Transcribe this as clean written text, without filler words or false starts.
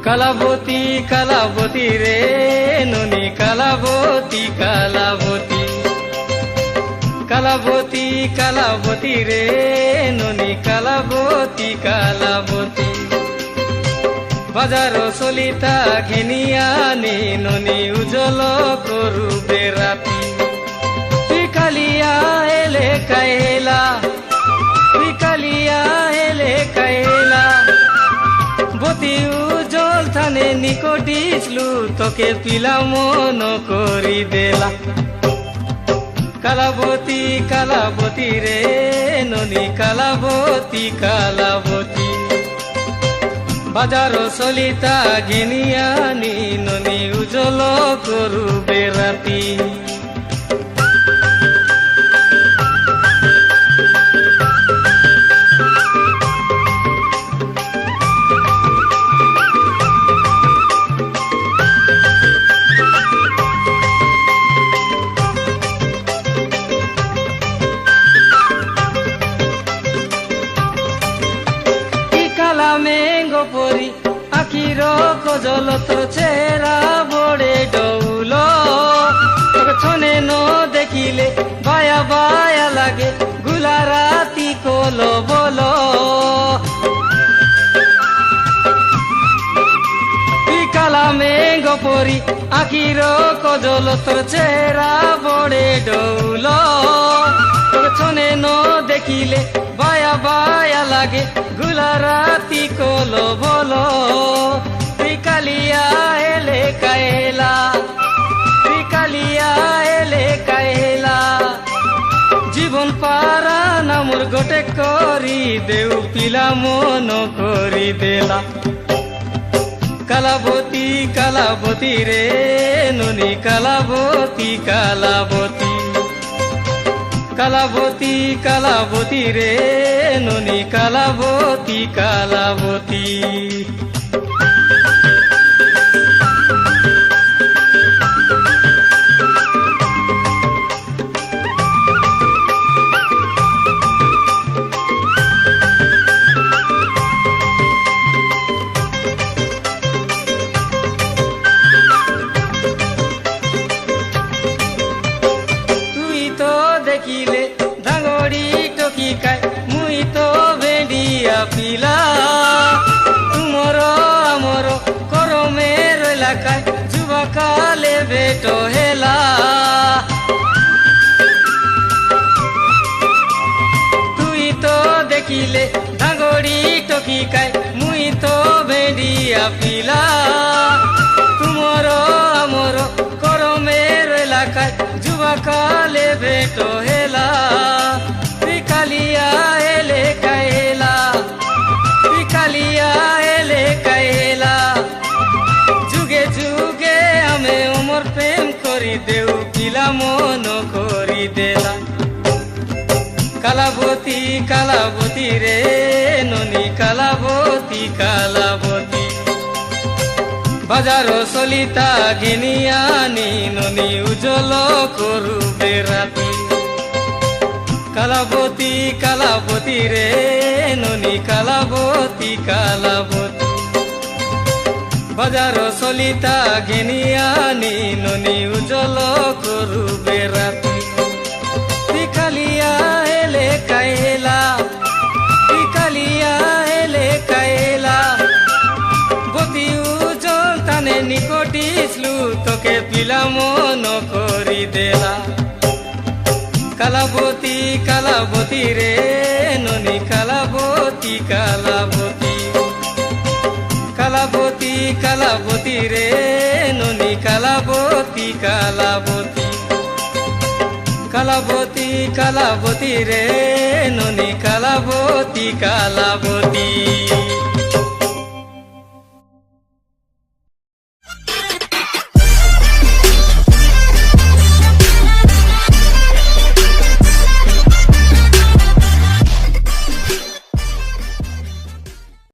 কালাবতী কালাবতী রে ননি কালাবতী কালাবতী, কালাবতী কালাবতী রে ননি কালাবতী কালাবতী। বাজার চলিতা ঘেনিয়ানি ননি উজ্জ্বল করুবে রাতি। তুই কালিয়া এলে কাইলা, তুই কালিয়া এলে কাইলা, বতী উজ্জ্বল থানে নিকটিছলু তোকে পিলা মন করি দেলা। কালাবতী কালাবতী রে ননি কালাবতী কালাবতী। বাজার চলিতা ঘেনিয়ানি ননি উজ্জ্বল করুবে রাতি। মেঙ্গো পরি আখির কজল তোর চেহারা বড়ে ডৌল। তোকে ছনে ন দেখিলে বায়া বায়া লাগে গুলা রাতি কল বল। তুই কালা মেঙ্গো পরি আখির কজল তোর চেহারা বড়ে ডৌল। তোকে ছনে ন দেখিলে বায়া বায়া লাগে গুলা রাতি কল বল। তুই কালিয়া এলে কাইলা, তুই কালিয়া এলে কাইলা, জীবন পারা নামর গোটে করি দেউ পিলা মন করি দেলা। কালাবতী কালাবতী রে ননি কালাবতী কালাবতী। কালাবতী কালাবতী রে ননি কালাবতী কালাবতী। তুই তো দেখিলে ডাঙরি টকি খায়, মুই তো বেডিয়া পিলা। তুমর আমর করমের এলাকায় যুবকালে বেট হেলা। তুই তো দেখিলে ডাঙরি টকি খায়, মুই তো বেডিয়া পিলা। তুমর আমর করমের এলাকায় যুবকালে বেট হেলা। তুই কালিয়া এলে কাইলা, তুই কালিয়া এলে কাইলা, যুগে যুগে আমি অমর প্রেম করি দেউ পিলা মন করি দেলা। কালাবতী কালাবতী রে ননি কালাবতী কালাবতী। বাজার চলিতা ঘেনিয়ানি ননি উজ্জ্বল করুবে রাতি। কালাবতী কালাবতী রে ননি কালাবতী কালাবতী। বাজার চলিতা ঘেনিয়ানি ননি উজ্জ্বল করুবে রাতি। তুই কালিয়া এলে কাইলা, তুই কালিয়া এলে কাইলা, বতী উজ্জ্বল তানে নিকটিছলু তোকে পিলা মন করি দেলা। কালাবতী কালাবতী রে ননি কালাবতী কালাবতী কালাবতী কালাবতী রে ননি কালাবতী কালাবতী কালাবতী কালাবতী রে ননি কালাবতী কালাবতী